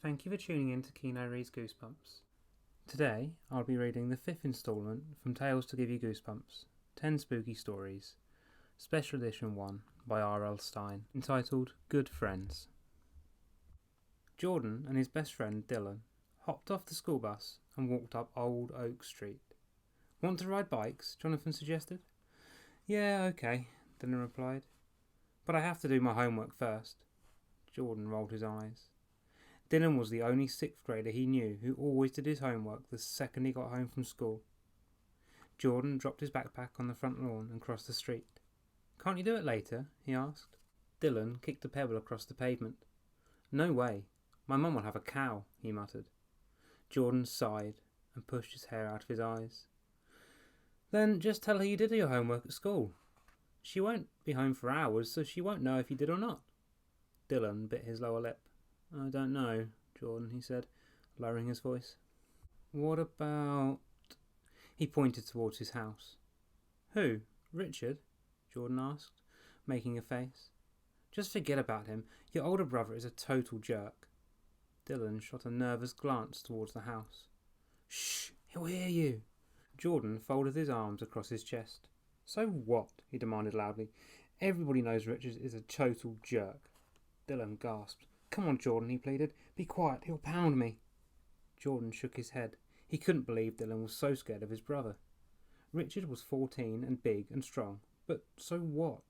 Thank you for tuning in to Kino Reads Goosebumps. Today, I'll be reading the 5th instalment from Tales to Give You Goosebumps, 10 Spooky Stories, Special Edition 1 by R.L.Stine, entitled Good Friends. Jordan and his best friend Dylan hopped off the school bus and walked up Old Oak Street. Want to ride bikes? Jonathan suggested. Yeah, okay, Dylan replied. But I have to do my homework first. Jordan rolled his eyes. Dylan was the only 6th grader he knew who always did his homework the second he got home from school. Jordan dropped his backpack on the front lawn and crossed the street. Can't you do it later? He asked. Dylan kicked a pebble across the pavement. No way. My mum will have a cow, he muttered. Jordan sighed and pushed his hair out of his eyes. Then just tell her you did your homework at school. She won't be home for hours, so she won't know if you did or not. Dylan bit his lower lip. I don't know, Jordan, he said, lowering his voice. What about... He pointed towards his house. Who? Richard? Jordan asked, making a face. Just forget about him. Your older brother is a total jerk. Dylan shot a nervous glance towards the house. Shh, he'll hear you. Jordan folded his arms across his chest. So what? He demanded loudly. Everybody knows Richard is a total jerk. Dylan gasped. Come on, Jordan, he pleaded. Be quiet, he'll pound me. Jordan shook his head. He couldn't believe Dylan was so scared of his brother. Richard was 14 and big and strong, but so what?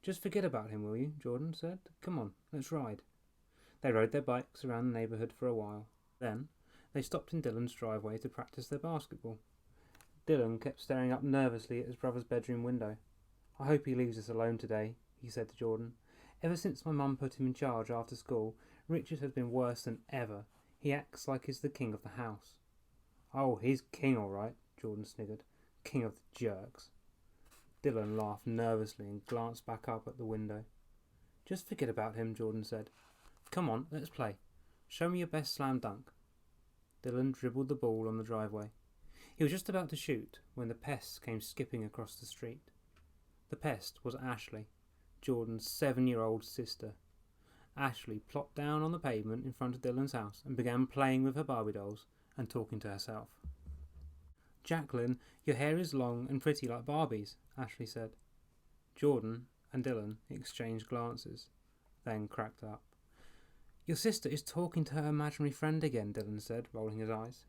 Just forget about him, will you? Jordan said. Come on, let's ride. They rode their bikes around the neighbourhood for a while. Then they stopped in Dylan's driveway to practice their basketball. Dylan kept staring up nervously at his brother's bedroom window. I hope he leaves us alone today, he said to Jordan. Ever since my mum put him in charge after school, Richard has been worse than ever. He acts like he's the king of the house. Oh, he's king all right, Jordan sniggered. King of the jerks. Dylan laughed nervously and glanced back up at the window. Just forget about him, Jordan said. Come on, let's play. Show me your best slam dunk. Dylan dribbled the ball on the driveway. He was just about to shoot when the pest came skipping across the street. The pest was Ashley, Jordan's 7-year-old sister. Ashley plopped down on the pavement in front of Dylan's house and began playing with her Barbie dolls and talking to herself. Jacqueline, your hair is long and pretty like Barbie's, Ashley said. Jordan and Dylan exchanged glances, then cracked up. Your sister is talking to her imaginary friend again, Dylan said, rolling his eyes.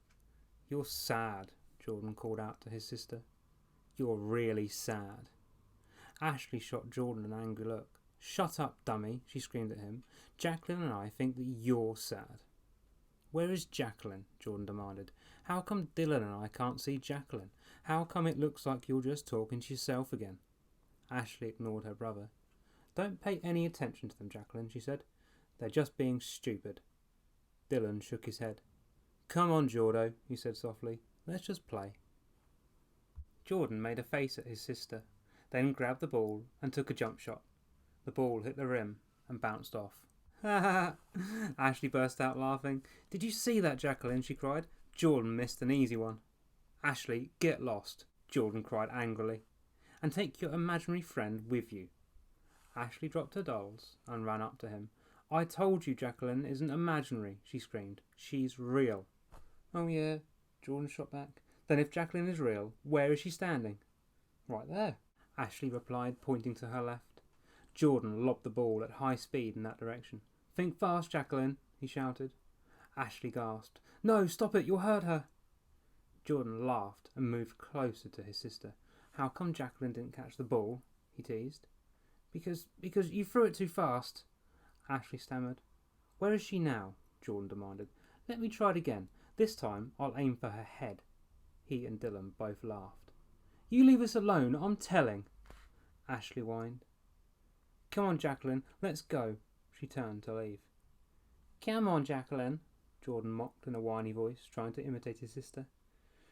You're sad, Jordan called out to his sister. You're really sad. Ashley shot Jordan an angry look. Shut up, dummy, she screamed at him. Jacqueline and I think that you're sad. Where is Jacqueline? Jordan demanded. How come Dylan and I can't see Jacqueline? How come it looks like you're just talking to yourself again? Ashley ignored her brother. Don't pay any attention to them, Jacqueline, she said. They're just being stupid. Dylan shook his head. Come on, Jordo, he said softly. Let's just play. Jordan made a face at his sister, then grabbed the ball and took a jump shot. The ball hit the rim and bounced off. Ha ha! Ashley burst out laughing. Did you see that, Jacqueline? She cried. Jordan missed an easy one. Ashley, get lost, Jordan cried angrily. And take your imaginary friend with you. Ashley dropped her dolls and ran up to him. I told you Jacqueline isn't imaginary, she screamed. She's real. Oh yeah, Jordan shot back. Then if Jacqueline is real, where is she standing? Right there, Ashley replied, pointing to her left. Jordan lobbed the ball at high speed in that direction. Think fast, Jacqueline, he shouted. Ashley gasped. No, stop it, you'll hurt her. Jordan laughed and moved closer to his sister. How come Jacqueline didn't catch the ball? He teased. Because you threw it too fast, Ashley stammered. Where is she now? Jordan demanded. Let me try it again. This time I'll aim for her head. He and Dylan both laughed. You leave us alone, I'm telling, Ashley whined. Come on, Jacqueline, let's go. She turned to leave. Come on, Jacqueline, Jordan mocked in a whiny voice, trying to imitate his sister.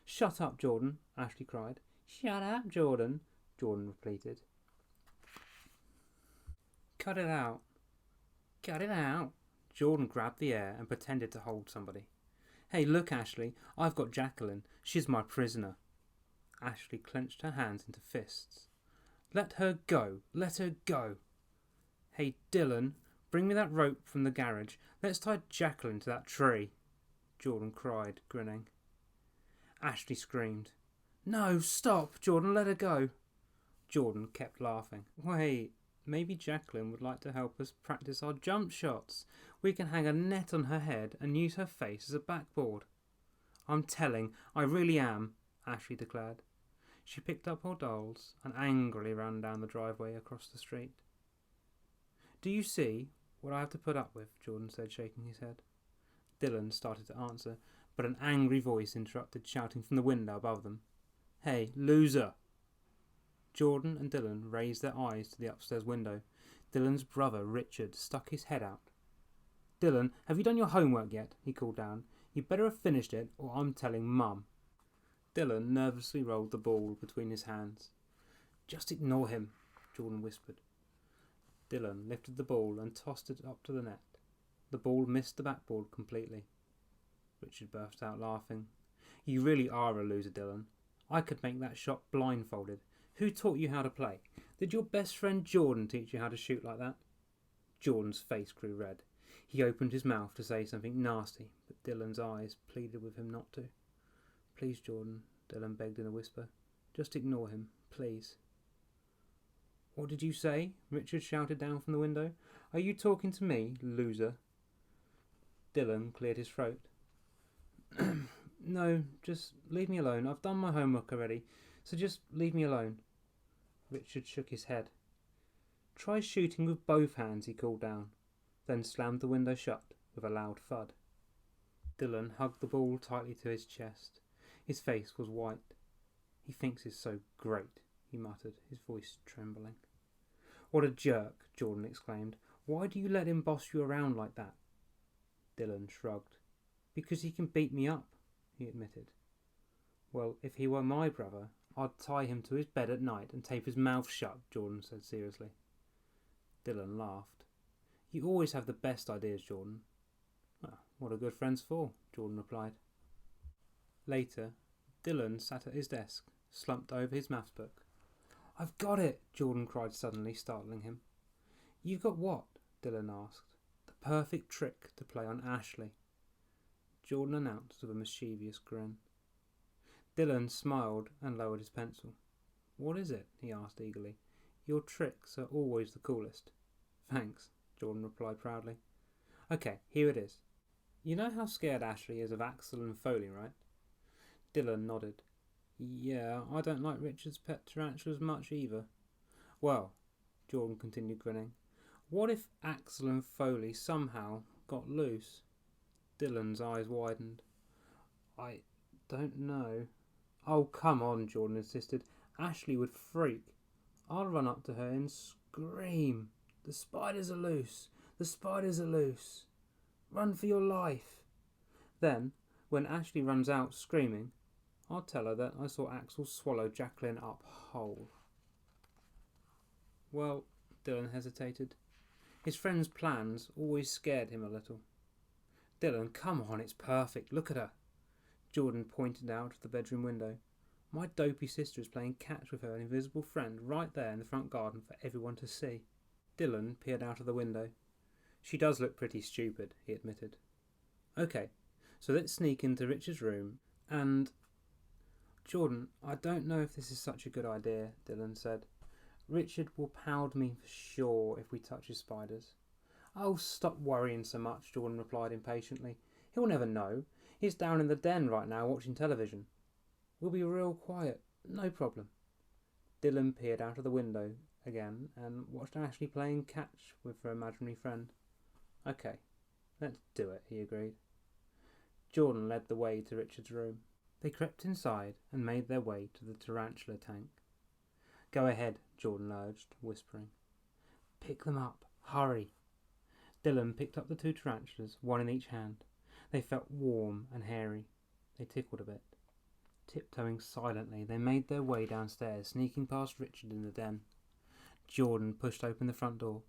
Shut up, Jordan, Ashley cried. Shut up, Jordan, Jordan repeated. Cut it out. Cut it out. Jordan grabbed the air and pretended to hold somebody. Hey, look, Ashley, I've got Jacqueline. She's my prisoner. Ashley clenched her hands into fists. Let her go. Let her go. Hey, Dylan, Bring me that rope from the garage. Let's tie Jacqueline to that tree, Jordan cried, grinning. Ashley screamed. No, stop, Jordan, let her go. Jordan kept laughing. Wait, maybe Jacqueline would like to help us practice our jump shots. We can hang a net on her head and use her face as a backboard. I'm telling, I really am, Ashley declared. She picked up her dolls and angrily ran down the driveway across the street. Do you see what I have to put up with? Jordan said, shaking his head. Dylan started to answer, but an angry voice interrupted, shouting from the window above them. Hey, loser! Jordan and Dylan raised their eyes to the upstairs window. Dylan's brother, Richard, stuck his head out. Dylan, have you done your homework yet? He called down. You better have finished it, or I'm telling Mum. Dylan nervously rolled the ball between his hands. Just ignore him, Jordan whispered. Dylan lifted the ball and tossed it up to the net. The ball missed the backboard completely. Richard burst out laughing. You really are a loser, Dylan. I could make that shot blindfolded. Who taught you how to play? Did your best friend Jordan teach you how to shoot like that? Jordan's face grew red. He opened his mouth to say something nasty, but Dylan's eyes pleaded with him not to. Please, Jordan, Dylan begged in a whisper. Just ignore him, please. What did you say? Richard shouted down from the window. Are you talking to me, loser? Dylan cleared his throat. No, just leave me alone. I've done my homework already, so just leave me alone. Richard shook his head. Try shooting with both hands, he called down, then slammed the window shut with a loud thud. Dylan hugged the ball tightly to his chest. His face was white. He thinks he's so great, he muttered, his voice trembling. What a jerk, Jordan exclaimed. Why do you let him boss you around like that? Dylan shrugged. Because he can beat me up, he admitted. Well, if he were my brother, I'd tie him to his bed at night and tape his mouth shut, Jordan said seriously. Dylan laughed. You always have the best ideas, Jordan. Well, what are good friends for? Jordan replied. Later, Dylan sat at his desk, slumped over his maths book. I've got it, Jordan cried suddenly, startling him. You've got what? Dylan asked. The perfect trick to play on Ashley, Jordan announced with a mischievous grin. Dylan smiled and lowered his pencil. What is it? He asked eagerly. Your tricks are always the coolest. Thanks, Jordan replied proudly. Okay, here it is. You know how scared Ashley is of Axel and Foley, right? Dylan nodded. Yeah, I don't like Richard's pet tarantulas much either. Well, Jordan continued grinning, what if Axel and Foley somehow got loose? Dylan's eyes widened. I don't know. Oh, come on, Jordan insisted. Ashley would freak. I'll run up to her and scream. The spiders are loose. The spiders are loose. Run for your life. Then, when Ashley runs out screaming, I'll tell her that I saw Axel swallow Jacqueline up whole. Well, Dylan hesitated. His friend's plans always scared him a little. Dylan, come on, it's perfect. Look at her. Jordan pointed out of the bedroom window. My dopey sister is playing catch with her invisible friend right there in the front garden for everyone to see. Dylan peered out of the window. She does look pretty stupid, he admitted. Okay, so let's sneak into Richard's room and... Jordan, I don't know if this is such a good idea, Dylan said. Richard will pound me for sure if we touch his spiders. Oh, stop worrying so much, Jordan replied impatiently. He'll never know. He's down in the den right now watching television. We'll be real quiet, no problem. Dylan peered out of the window again and watched Ashley playing catch with her imaginary friend. Okay, let's do it, he agreed. Jordan led the way to Richard's room. They crept inside and made their way to the tarantula tank. Go ahead, Jordan urged, whispering. Pick them up, hurry. Dylan picked up the two tarantulas, one in each hand. They felt warm and hairy. They tickled a bit. Tiptoeing silently, they made their way downstairs, sneaking past Richard in the den. Jordan pushed open the front door.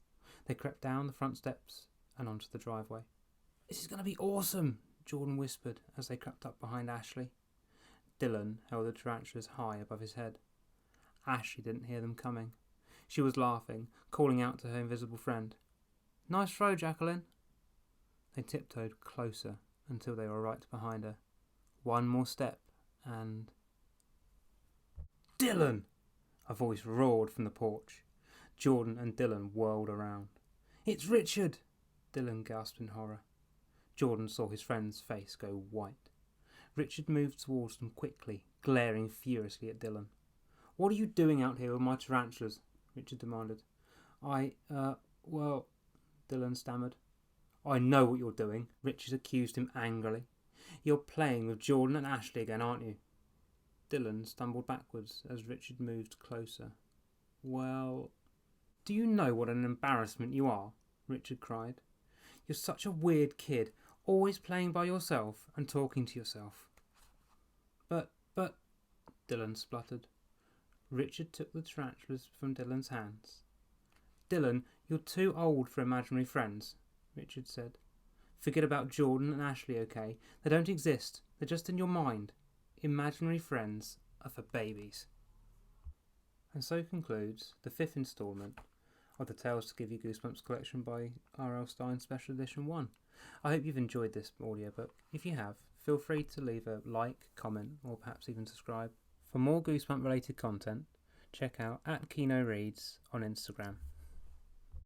They crept down the front steps and onto the driveway. This is going to be awesome, Jordan whispered as they crept up behind Ashley. Dylan held the tarantulas high above his head. Ashley didn't hear them coming. She was laughing, calling out to her invisible friend. Nice throw, Jacqueline. They tiptoed closer until they were right behind her. One more step and... Dylan! A voice roared from the porch. Jordan and Dylan whirled around. It's Richard! Dylan gasped in horror. Jordan saw his friend's face go white. Richard moved towards them quickly, glaring furiously at Dylan. What are you doing out here with my tarantulas? Richard demanded. Well, Dylan stammered. I know what you're doing, Richard accused him angrily. You're playing with Jordan and Ashley again, aren't you? Dylan stumbled backwards as Richard moved closer. Well, do you know what an embarrassment you are? Richard cried. You're such a weird kid, always playing by yourself and talking to yourself. But, Dylan spluttered. Richard took the tarantulas from Dylan's hands. Dylan, you're too old for imaginary friends, Richard said. Forget about Jordan and Ashley, okay? They don't exist. They're just in your mind. Imaginary friends are for babies. And so concludes the 5th instalment of the Tales to Give You Goosebumps collection by R.L.Stine Special Edition 1. I hope you've enjoyed this audiobook. If you have, feel free to leave a like, comment, or perhaps even subscribe. For more Goosebump related content, check out @KinoReads on Instagram.